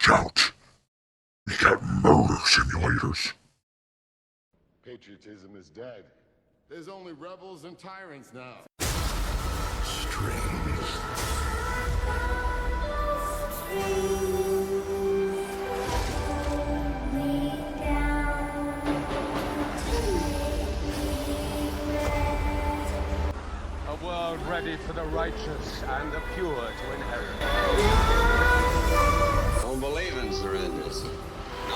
Watch out. We got murder simulators. Patriotism is dead. There's only rebels and tyrants now. Strings. A world ready for the righteous and the pure to inherit. Don't believe in surrenders. No,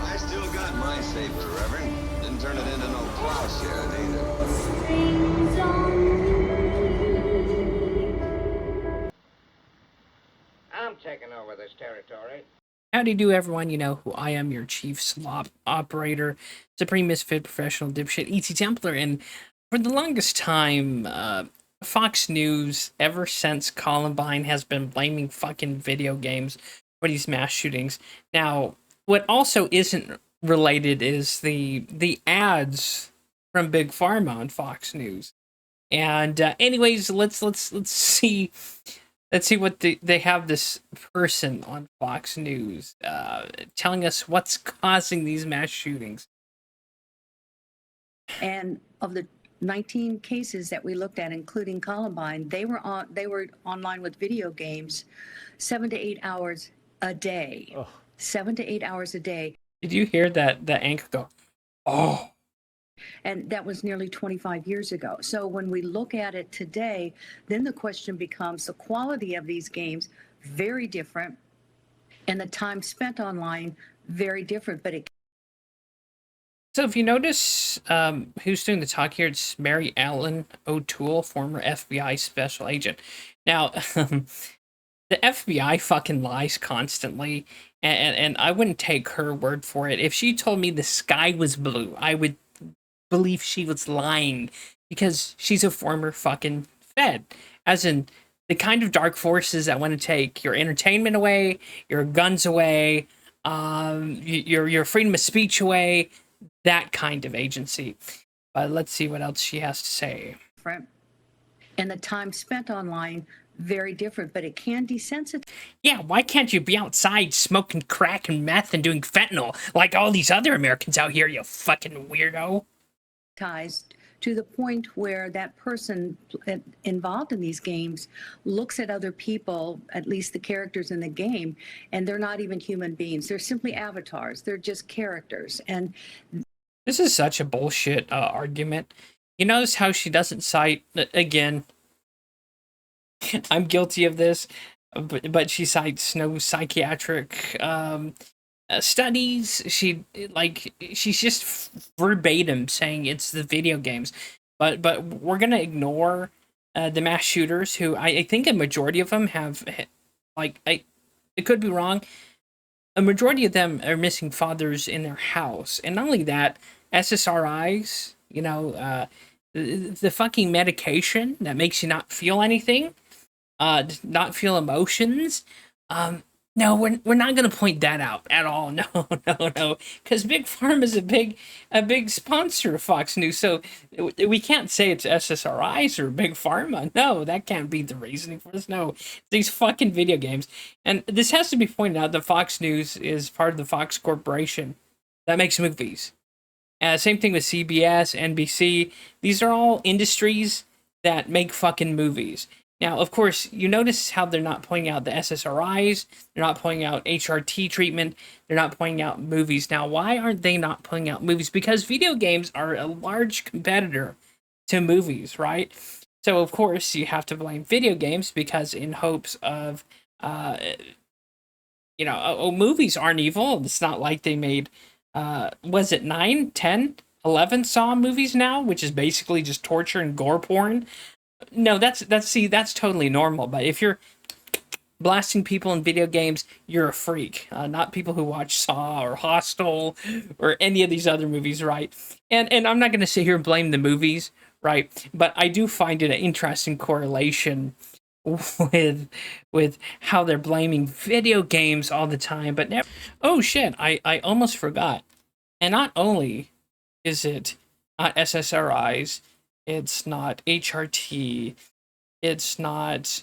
I still got my saber, Reverend. Didn't turn it into no plowshare either. I'm taking over this territory. How do you do, everyone? You know who I am, your chief slop operator, supreme misfit, professional dipshit, ETTemplar, and for the longest time, Fox News, ever since Columbine, has been blaming fucking video games for these mass shootings. Now, what also isn't related is the ads from Big Pharma on Fox News. And anyways, let's see. Let's see what they have this person on Fox News telling us what's causing these mass shootings. And of the 19 cases that we looked at, including Columbine, they were online with video games 7 to 8 hours a day. Oh. 7 to 8 hours a day. Did you hear that anchor go, oh? And that was nearly 25 years ago. So when we look at it today, then the question becomes the quality of these games, very different, and the time spent online, very different. But it. So if you notice who's doing the talk here, it's Mary Ellen O'Toole, former FBI special agent. Now, the FBI fucking lies constantly, and I wouldn't take her word for it. If she told me the sky was blue, I would believe she was lying, because she's a former fucking Fed. As in, the kind of dark forces that want to take your entertainment away, your guns away, your freedom of speech away, that kind of agency. But let's see what else she has to say. And the time spent online, very different, but it can desensitize. Yeah, why can't you be outside smoking crack and meth and doing fentanyl like all these other Americans out here, you fucking weirdo? To the point where that person involved in these games looks at other people, at least the characters in the game, and they're not even human beings. They're simply avatars. They're just characters. And this is such a bullshit argument. You notice how she doesn't cite, again, I'm guilty of this, but she cites no psychiatric studies. She's just verbatim saying it's the video games, but we're gonna ignore the mass shooters, who I think a majority of them have, it could be wrong, a majority of them are missing fathers in their house. And not only that, SSRIs, the fucking medication that makes you not feel anything, not feel emotions. No, we're not going to point that out at all. No, because Big Pharma is a big sponsor of Fox News, so we can't say it's SSRIs or Big Pharma. No, that can't be the reasoning for this. No, these fucking video games. And this has to be pointed out that Fox News is part of the Fox Corporation that makes movies. Same thing with CBS, NBC. These are all industries that make fucking movies. Now, of course, you notice how they're not pointing out the SSRIs, they're not pointing out HRT treatment, they're not pointing out movies. Now, why aren't they not pointing out movies? Because video games are a large competitor to movies, right? So, of course, you have to blame video games, because in hopes of, movies aren't evil. It's not like they made, was it 9, 10, 11 Saw movies now, which is basically just torture and gore porn. No, that's totally normal. But if you're blasting people in video games, you're a freak. Not people who watch Saw or Hostel or any of these other movies, right? And I'm not going to sit here and blame the movies, right? But I do find it an interesting correlation with how they're blaming video games all the time, but never. Oh shit! I almost forgot. And not only is it not SSRIs. It's not HRT. It's not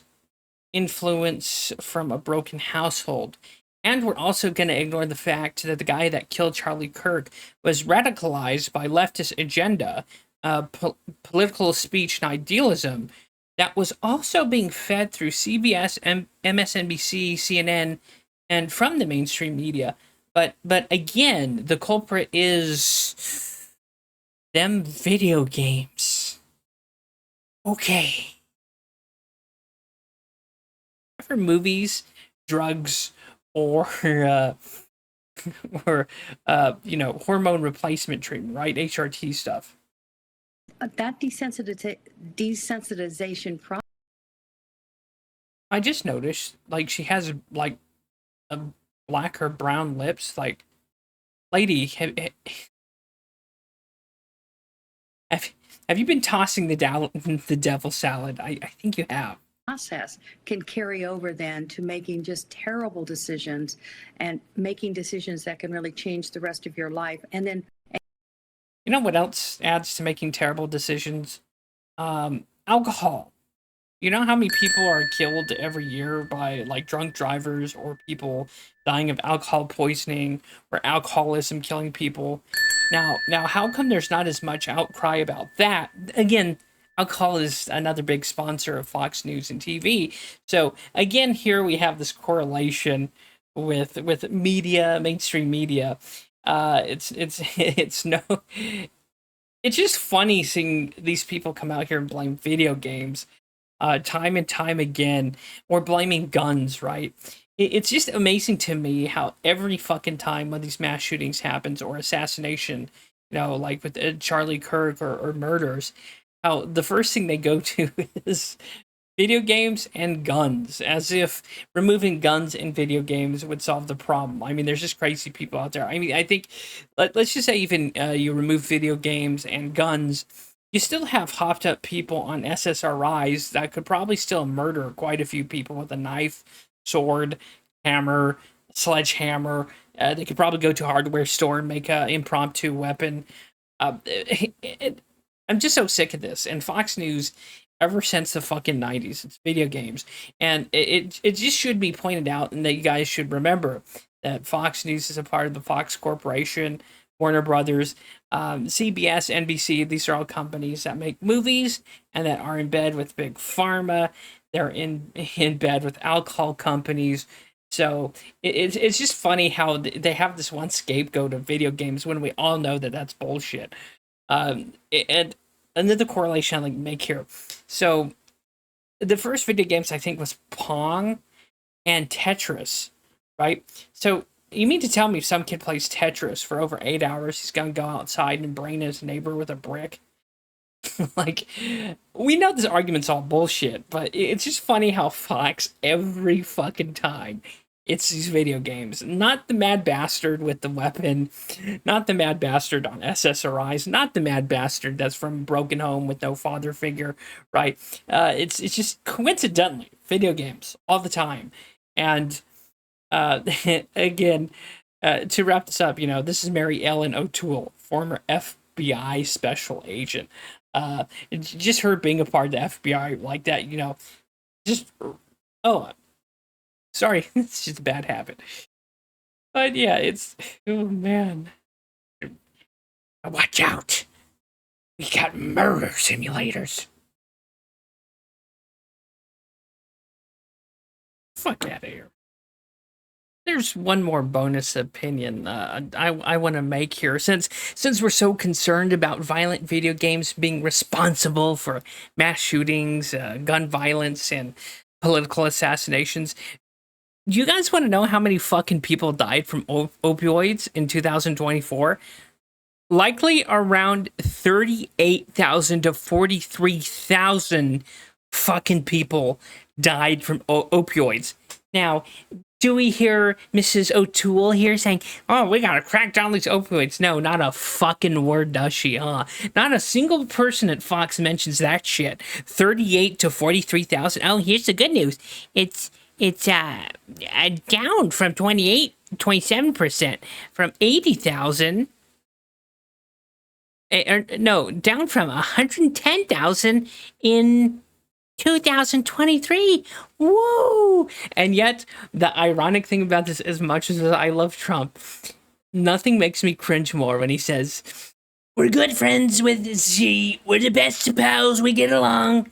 influence from a broken household. And we're also going to ignore the fact that the guy that killed Charlie Kirk was radicalized by leftist agenda, political speech, and idealism that was also being fed through CBS, MSNBC, CNN, and from the mainstream media. But again, the culprit is them video games. Okay. For movies, drugs, or or hormone replacement treatment, right? HRT stuff. That desensitization process. I just noticed, like, she has like a black or brown lips. Like, lady, have you been tossing the devil salad? I think you have. Process can carry over then to making just terrible decisions and making decisions that can really change the rest of your life. And then, you know what else adds to making terrible decisions? Alcohol. You know how many people are killed every year by like drunk drivers or people dying of alcohol poisoning or alcoholism killing people? Now, how come there's not as much outcry about that? Again, alcohol is another big sponsor of Fox News and TV. So again, here we have this correlation with media, mainstream media. It's just funny seeing these people come out here and blame video games time and time again, or blaming guns, right? It's just amazing to me how every fucking time one of these mass shootings happens or assassination, like with Charlie Kirk or murders, how the first thing they go to is video games and guns, as if removing guns in video games would solve the problem. I mean, there's just crazy people out there. I mean, I think, let's just say even you remove video games and guns, you still have hopped up people on SSRIs that could probably still murder quite a few people with a knife, sword, hammer, sledgehammer. They could probably go to a hardware store and make an impromptu weapon. I'm just so sick of this. And Fox News, ever since the fucking 90s, it's video games. And it just should be pointed out, and that you guys should remember that Fox News is a part of the Fox Corporation, Warner Brothers, CBS, NBC. These are all companies that make movies and that are in bed with big pharma. They're in bed with alcohol companies. So it's just funny how they have this one scapegoat of video games when we all know that that's bullshit. And another correlation I like to make here. So the first video games I think was Pong and Tetris, right? So you mean to tell me if some kid plays Tetris for over 8 hours, he's gonna go outside and brain his neighbor with a brick? Like, we know this argument's all bullshit, but it's just funny how Fox, every fucking time, it's these video games. Not the mad bastard with the weapon, not the mad bastard on SSRIs, not the mad bastard that's from a broken home with no father figure, right? It's just coincidentally video games all the time. And again, to wrap this up, this is Mary Ellen O'Toole, former FBI special agent. Just her being a part of the FBI like that, just, oh, sorry, it's just a bad habit. But yeah, oh man. Watch out. We got murder simulators. Fuck out of here. There's one more bonus opinion I want to make here. Since we're so concerned about violent video games being responsible for mass shootings, gun violence, and political assassinations, do you guys want to know how many fucking people died from opioids in 2024? Likely around 38,000 to 43,000 fucking people died from opioids. Now, do we hear Mrs. O'Toole here saying, oh, we gotta crack down these opioids? No, not a fucking word does she, huh? Not a single person at Fox mentions that shit. 38 to 43,000. Oh, here's the good news. It's down from 27%, from 80,000. No, down from 110,000 in 2023, woo! And yet, the ironic thing about this, as much as I love Trump, nothing makes me cringe more when he says, "We're good friends with Xi. We're the best pals. We get along."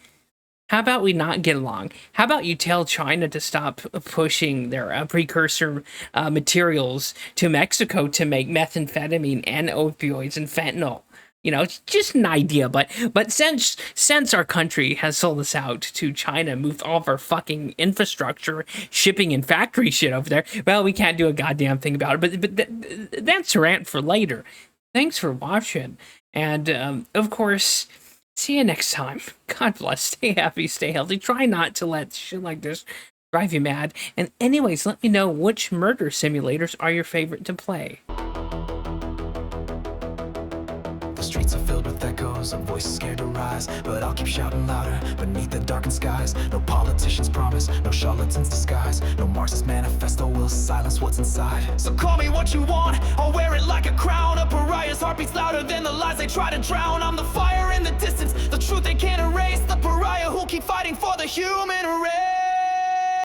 How about we not get along? How about you tell China to stop pushing their precursor materials to Mexico to make methamphetamine and opioids and fentanyl? You know, it's just an idea, but since our country has sold us out to China, moved all of our fucking infrastructure, shipping and factory shit over there, well, we can't do a goddamn thing about it. But that's a rant for later. Thanks for watching, and of course, see you next time. God bless. Stay happy, stay healthy. Try not to let shit like this drive you mad. And anyways, let me know which murder simulators are your favorite to play. The streets are filled with echoes of voices scared to rise, but I'll keep shouting louder beneath the darkened skies. No politicians promise, no charlatans disguise, no Marxist manifesto will silence what's inside. So call me what you want, I'll wear it like a crown. A pariah's heart beats louder than the lies they try to drown. I'm the fire in the distance, the truth they can't erase, the pariah who keep fighting for the human race.